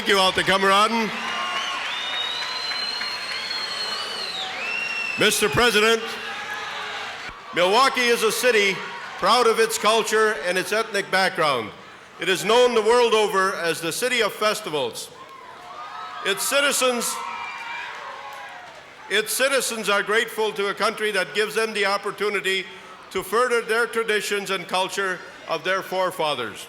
Thank you, Alte Kameraden. Mr. President, Milwaukee is a city proud of its culture and its ethnic background. It is known the world over as the city of festivals. Its citizens are grateful to a country that gives them the opportunity to further their traditions and culture of their forefathers.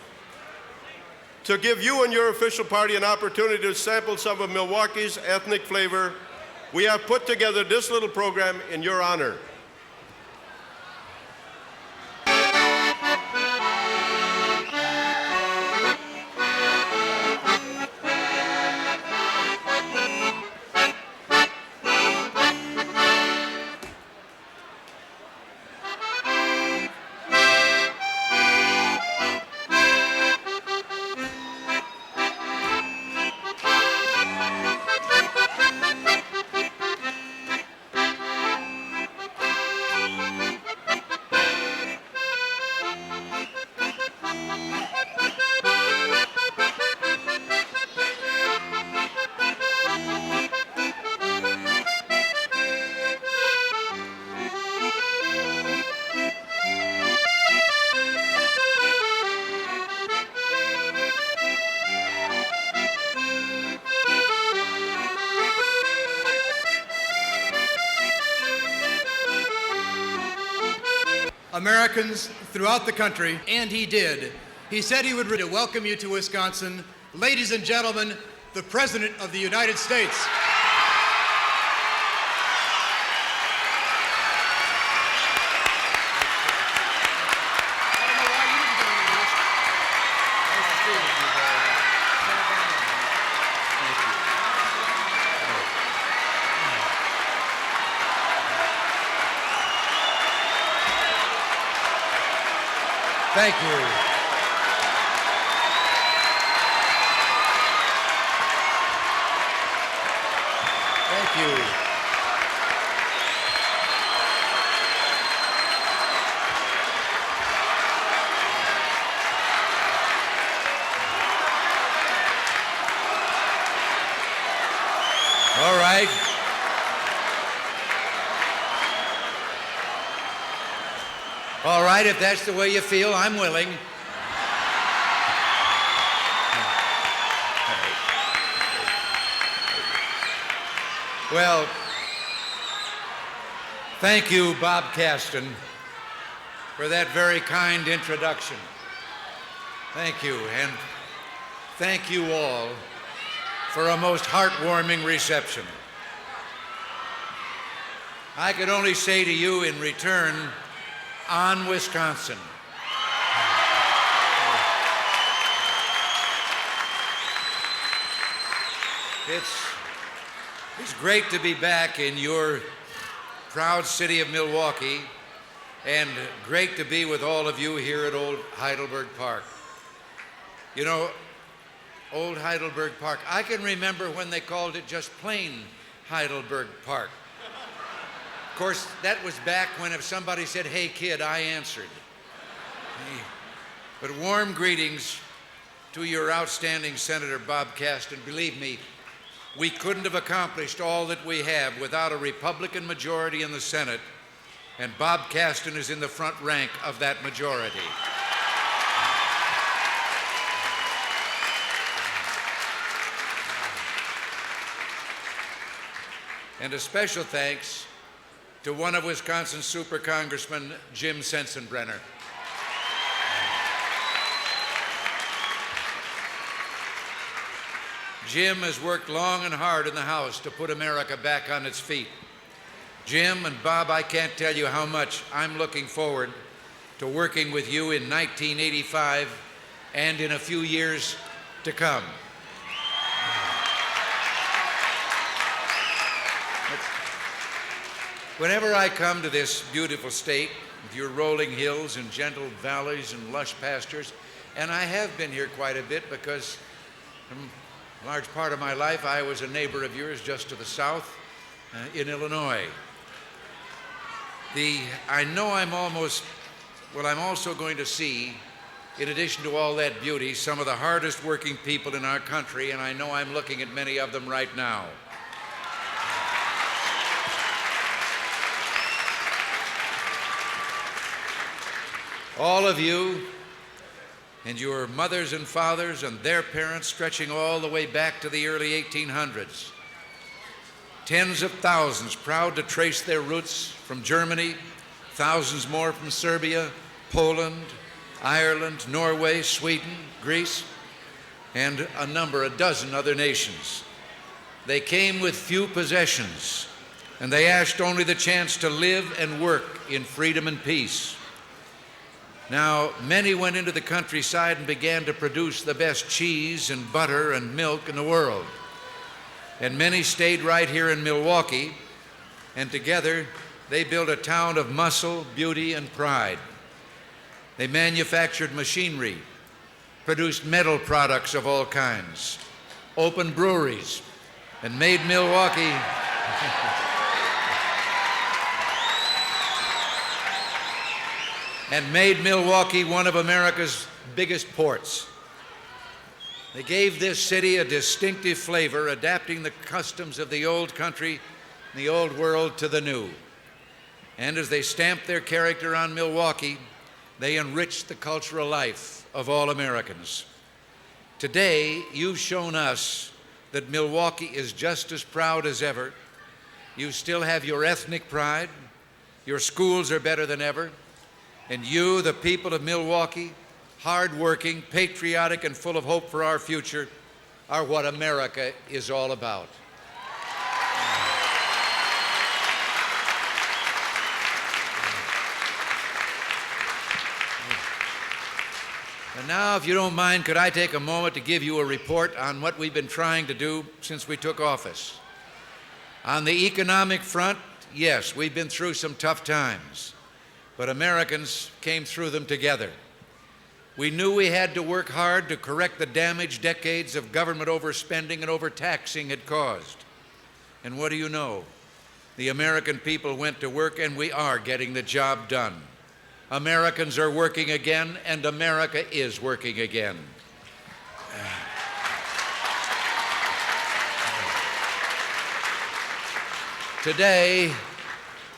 To give you and your official party an opportunity to sample some of Milwaukee's ethnic flavor, we have put together this little program in your honor. Americans throughout the country, and he did. He said he would welcome you to Wisconsin. Ladies and gentlemen, the President of the United States. Thank you. Thank you. All right. All right, if that's the way you feel, I'm willing. Well, thank you, Bob Kasten, for that very kind introduction. Thank you, and thank you all for a most heartwarming reception. I could only say to you in return, on Wisconsin. It's great to be back in your proud city of Milwaukee, and great to be with all of you here at Old Heidelberg Park. You know, Old Heidelberg Park, I can remember when they called it just plain Heidelberg Park. Of course, that was back when if somebody said, "Hey kid," I answered. Hey. But warm greetings to your outstanding Senator Bob Kasten. Believe me, we couldn't have accomplished all that we have without a Republican majority in the Senate, and Bob Kasten is in the front rank of that majority. And a special thanks to one of Wisconsin's super congressmen, Jim Sensenbrenner. Jim has worked long and hard in the House to put America back on its feet. Jim and Bob, I can't tell you how much I'm looking forward to working with you in 1985 and in a few years to come. Whenever I come to this beautiful state, with your rolling hills and gentle valleys and lush pastures, and I have been here quite a bit because a large part of my life I was a neighbor of yours just to the south in Illinois. I know I'm also going to see in addition to all that beauty, some of the hardest working people in our country, and I know I'm looking at many of them right now. All of you and your mothers and fathers and their parents, stretching all the way back to the early 1800s. Tens of thousands proud to trace their roots from Germany, thousands more from Serbia, Poland, Ireland, Norway, Sweden, Greece, and a dozen other nations. They came with few possessions, and they asked only the chance to live and work in freedom and peace. Now, many went into the countryside and began to produce the best cheese and butter and milk in the world. And many stayed right here in Milwaukee, and together they built a town of muscle, beauty, and pride. They manufactured machinery, produced metal products of all kinds, opened breweries, and made Milwaukee one of America's biggest ports. They gave this city a distinctive flavor, adapting the customs of the old country and the old world to the new. And as they stamped their character on Milwaukee, they enriched the cultural life of all Americans. Today, you've shown us that Milwaukee is just as proud as ever. You still have your ethnic pride. Your schools are better than ever. And you, the people of Milwaukee, hardworking, patriotic, and full of hope for our future, are what America is all about. And now, if you don't mind, could I take a moment to give you a report on what we've been trying to do since we took office? On the economic front, yes, we've been through some tough times, but Americans came through them together. We knew we had to work hard to correct the damage decades of government overspending and overtaxing had caused. And what do you know? The American people went to work, and we are getting the job done. Americans are working again, and America is working again. Today,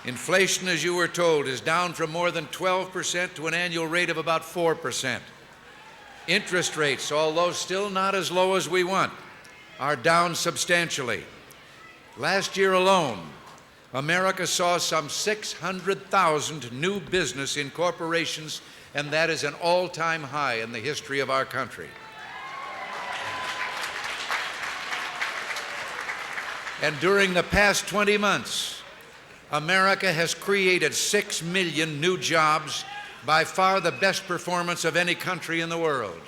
inflation, as you were told, is down from more than 12% to an annual rate of about 4%. Interest rates, although still not as low as we want, are down substantially. Last year alone, America saw some 600,000 new business incorporations, and that is an all-time high in the history of our country. And during the past 20 months, America has created 6 million new jobs, by far the best performance of any country in the world.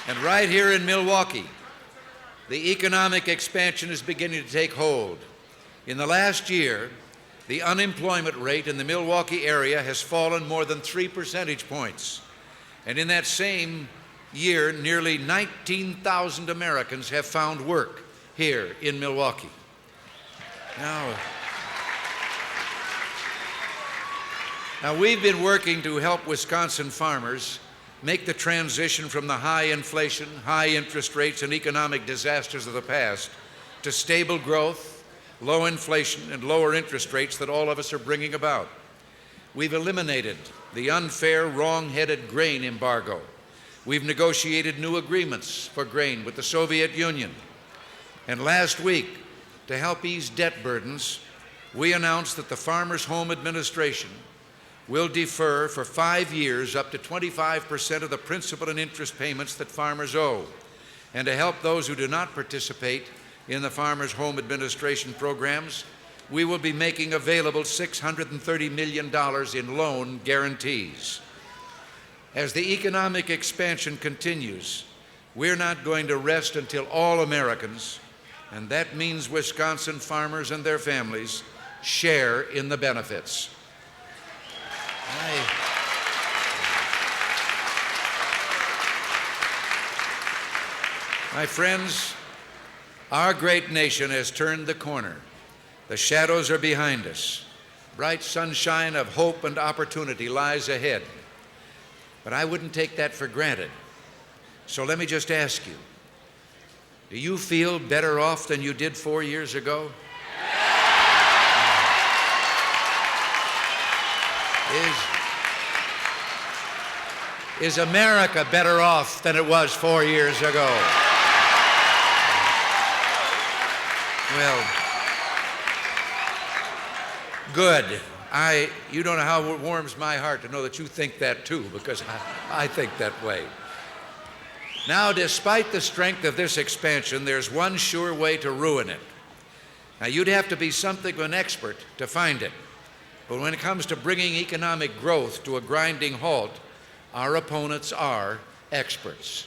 And right here in Milwaukee, the economic expansion is beginning to take hold. In the last year, the unemployment rate in the Milwaukee area has fallen more than 3 percentage points. And in that same year, nearly 19,000 Americans have found work here in Milwaukee. Now, we've been working to help Wisconsin farmers make the transition from the high inflation, high interest rates, and economic disasters of the past to stable growth, low inflation, and lower interest rates that all of us are bringing about. We've eliminated the unfair, wrong-headed grain embargo. We've negotiated new agreements for grain with the Soviet Union. And last week, to help ease debt burdens, we announced that the Farmers Home Administration will defer for 5 years up to 25% of the principal and interest payments that farmers owe. And to help those who do not participate in the Farmers Home Administration programs, we will be making available $630 million in loan guarantees. As the economic expansion continues, we're not going to rest until all Americans, and that means Wisconsin farmers and their families, share in the benefits. My friends, our great nation has turned the corner. The shadows are behind us. bright sunshine of hope and opportunity lies ahead. But I wouldn't take that for granted. So let me just ask you, do you feel better off than you did 4 years ago? Is America better off than it was 4 years ago? Well, good. You don't know how it warms my heart to know that you think that too, because I think that way. Now, despite the strength of this expansion, there's one sure way to ruin it. Now, you'd have to be something of an expert to find it. But when it comes to bringing economic growth to a grinding halt, our opponents are experts.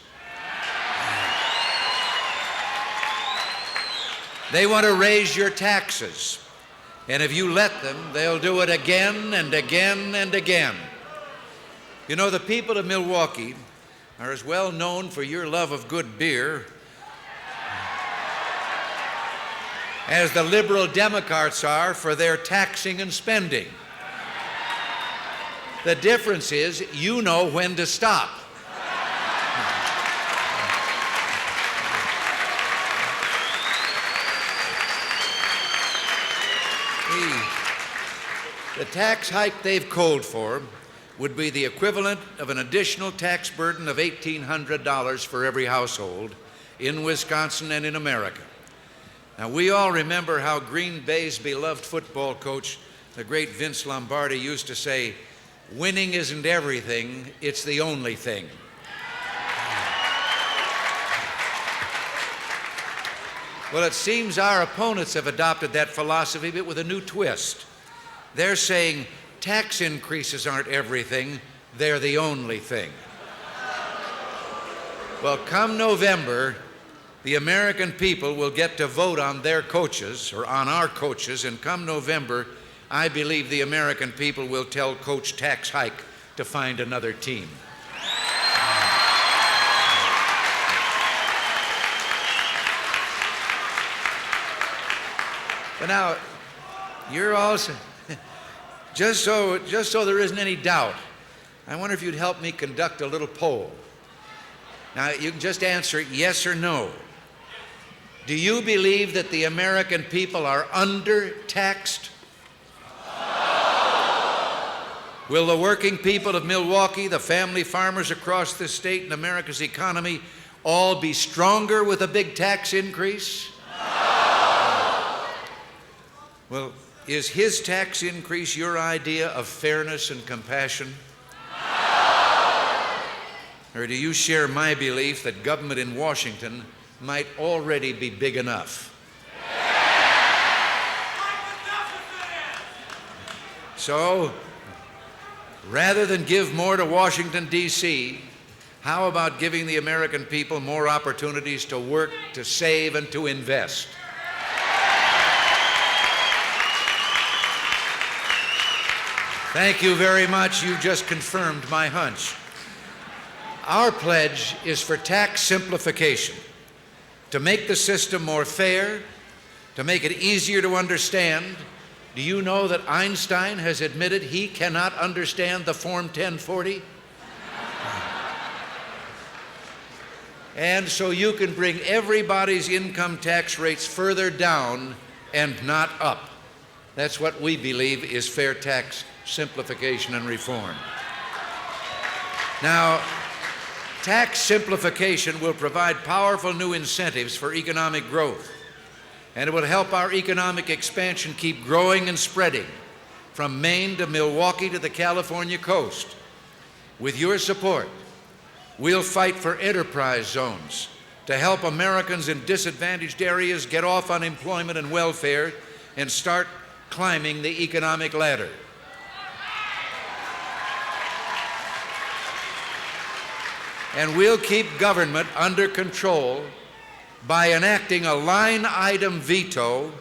They want to raise your taxes. And if you let them, they'll do it again and again and again. You know, the people of Milwaukee are as well known for your love of good beer as the liberal Democrats are for their taxing and spending. The difference is you know when to stop. The tax hike they've called for would be the equivalent of an additional tax burden of $1,800 for every household in Wisconsin and in America. Now, we all remember how Green Bay's beloved football coach, the great Vince Lombardi, used to say, "Winning isn't everything, it's the only thing." Well, it seems our opponents have adopted that philosophy, but with a new twist. They're saying tax increases aren't everything, they're the only thing. Well, come November, the American people will get to vote on their coaches, or on our coaches, and come November, I believe the American people will tell Coach Tax Hike to find another team. But now, you're also, just so there isn't any doubt, I wonder if you'd help me conduct a little poll. Now, you can just answer yes or no. Do you believe that the American people are under-taxed? Will the working people of Milwaukee, the family farmers across this state and America's economy all be stronger with a big tax increase? Well, is his tax increase your idea of fairness and compassion? Or do you share my belief that government in Washington might already be big enough? So, rather than give more to Washington, D.C., how about giving the American people more opportunities to work, to save, and to invest? Thank you very much. You just confirmed my hunch. Our pledge is for tax simplification, to make the system more fair, to make it easier to understand. Do you know that Einstein has admitted he cannot understand the Form 1040? And so you can bring everybody's income tax rates further down and not up. That's what we believe is fair tax simplification and reform. Now, tax simplification will provide powerful new incentives for economic growth, and it will help our economic expansion keep growing and spreading from Maine to Milwaukee to the California coast. With your support, we'll fight for enterprise zones to help Americans in disadvantaged areas get off unemployment and welfare and start climbing the economic ladder. And we'll keep government under control by enacting a line item veto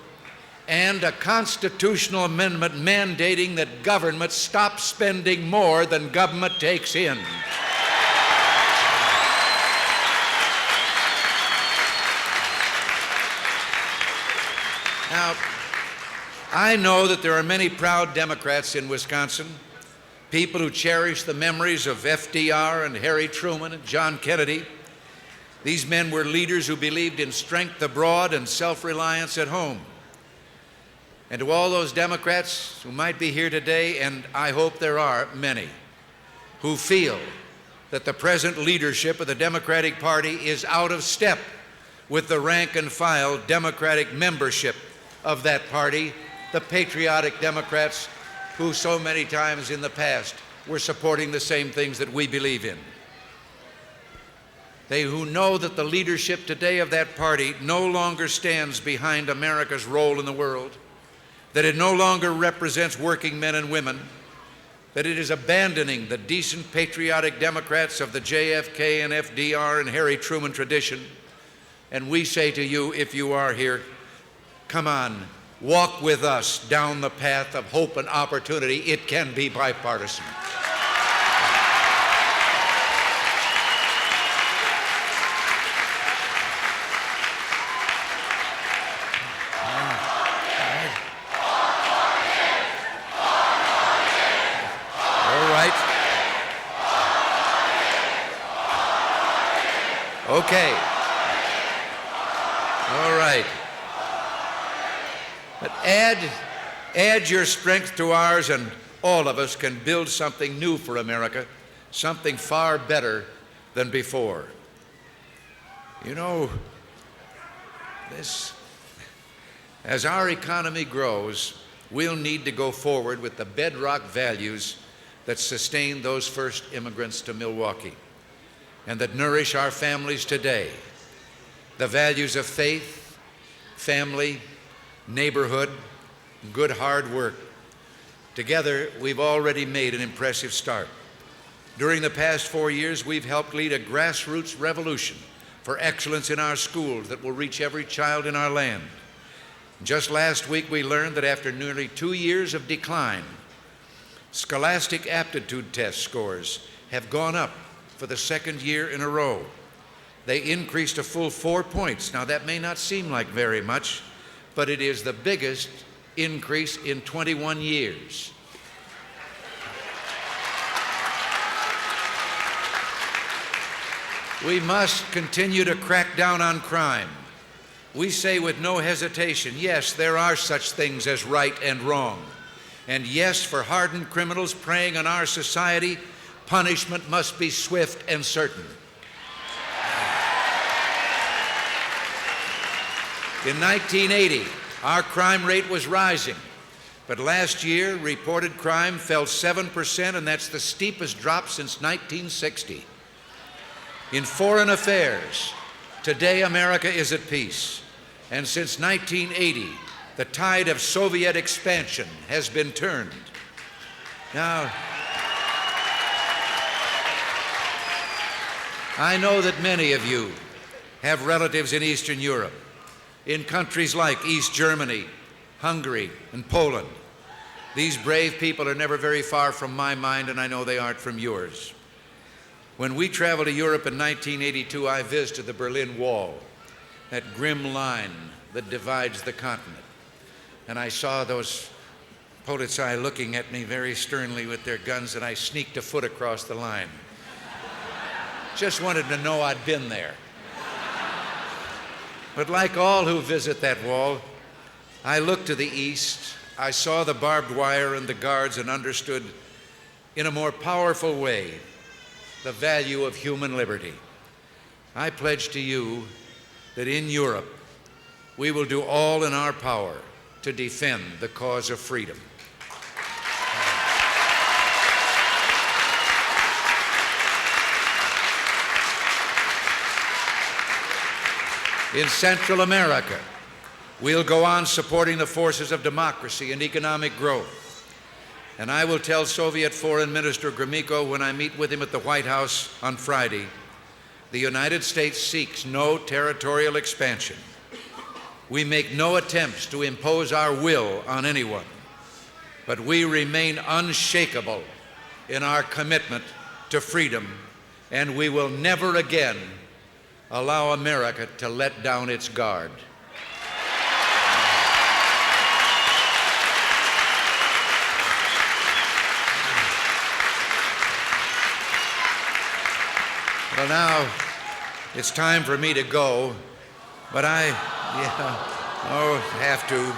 and a constitutional amendment mandating that government stop spending more than government takes in. I know that there are many proud Democrats in Wisconsin, people who cherish the memories of FDR and Harry Truman and John Kennedy. These men were leaders who believed in strength abroad and self-reliance at home. And to all those Democrats who might be here today, and I hope there are many, who feel that the present leadership of the Democratic Party is out of step with the rank and file Democratic membership of that party, the patriotic Democrats who so many times in the past were supporting the same things that we believe in. They who know that the leadership today of that party no longer stands behind America's role in the world, that it no longer represents working men and women, that it is abandoning the decent patriotic Democrats of the JFK and FDR and Harry Truman tradition. And we say to you, if you are here, come on, walk with us down the path of hope and opportunity. It can be bipartisan. Okay. All right. But add your strength to ours, and all of us can build something new for America, something far better than before. You know, as our economy grows, we'll need to go forward with the bedrock values that sustain those first immigrants to Milwaukee and that nourish our families today. The values of faith, family, neighborhood, good hard work. Together, we've already made an impressive start. During the past 4 years, we've helped lead a grassroots revolution for excellence in our schools that will reach every child in our land. Just last week, we learned that after nearly 2 years of decline, scholastic aptitude test scores have gone up for the second year in a row. They increased a full 4 points. Now, that may not seem like very much, but it is the biggest increase in 21 years. We must continue to crack down on crime. We say with no hesitation, yes, there are such things as right and wrong. And yes, for hardened criminals preying on our society, punishment must be swift and certain. In 1980, our crime rate was rising, but last year, reported crime fell 7%, and that's the steepest drop since 1960. In foreign affairs, today America is at peace, and since 1980, the tide of Soviet expansion has been turned. Now, I know that many of you have relatives in Eastern Europe, in countries like East Germany, Hungary, and Poland. These brave people are never very far from my mind, and I know they aren't from yours. When we traveled to Europe in 1982, I visited the Berlin Wall, that grim line that divides the continent. And I saw those Polizei looking at me very sternly with their guns, and I sneaked a foot across the line. Just wanted to know I'd been there. But like all who visit that wall, I looked to the east, I saw the barbed wire and the guards, and understood in a more powerful way the value of human liberty. I pledge to you that in Europe, we will do all in our power to defend the cause of freedom. In Central America, we'll go on supporting the forces of democracy and economic growth. And I will tell Soviet Foreign Minister Gromyko when I meet with him at the White House on Friday, the United States seeks no territorial expansion. We make no attempts to impose our will on anyone, but we remain unshakable in our commitment to freedom, and we will never again allow America to let down its guard. Well, now it's time for me to go, but have to.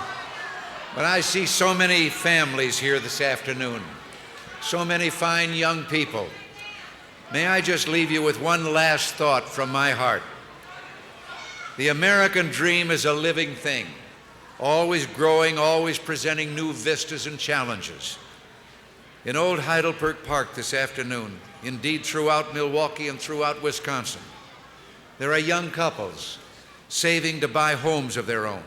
But I see so many families here this afternoon, so many fine young people. May I just leave you with one last thought from my heart. The American dream is a living thing, always growing, always presenting new vistas and challenges. In old Heidelberg Park this afternoon, indeed throughout Milwaukee and throughout Wisconsin, there are young couples saving to buy homes of their own,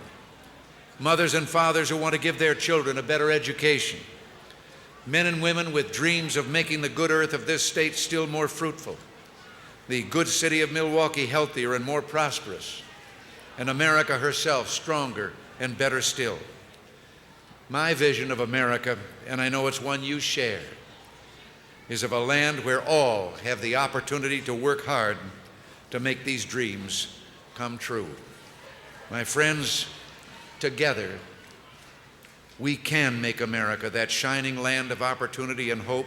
mothers and fathers who want to give their children a better education, men and women with dreams of making the good earth of this state still more fruitful, the good city of Milwaukee healthier and more prosperous, and America herself stronger and better still. My vision of America, and I know it's one you share, is of a land where all have the opportunity to work hard to make these dreams come true. My friends, together, we can make America that shining land of opportunity and hope,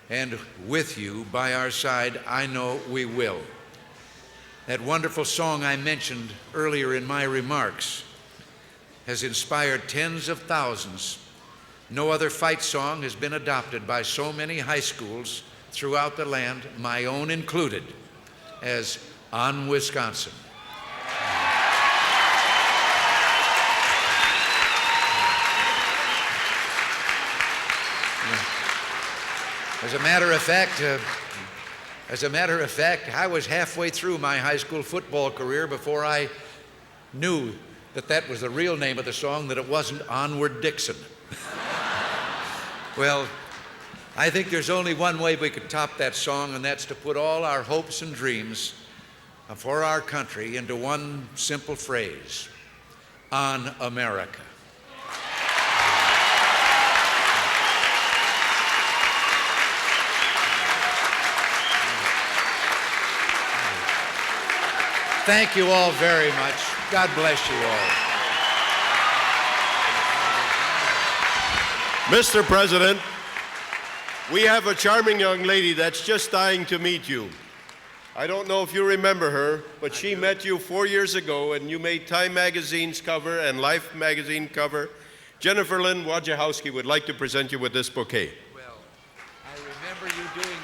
and with you by our side, I know we will. That wonderful song I mentioned earlier in my remarks has inspired tens of thousands. No other fight song has been adopted by so many high schools throughout the land, my own included, as On Wisconsin. As a matter of fact, I was halfway through my high school football career before I knew that that was the real name of the song, that it wasn't Onward Dixon. Well, I think there's only one way we could top that song, and that's to put all our hopes and dreams for our country into one simple phrase: On America. Thank you all very much. God bless you all. Mr. President, we have a charming young lady that's just dying to meet you. I don't know if you remember her, but she met you 4 years ago, and you made Time Magazine's cover and Life Magazine cover. Jennifer Lynn Wojciechowski would like to present you with this bouquet. Well, I remember you doing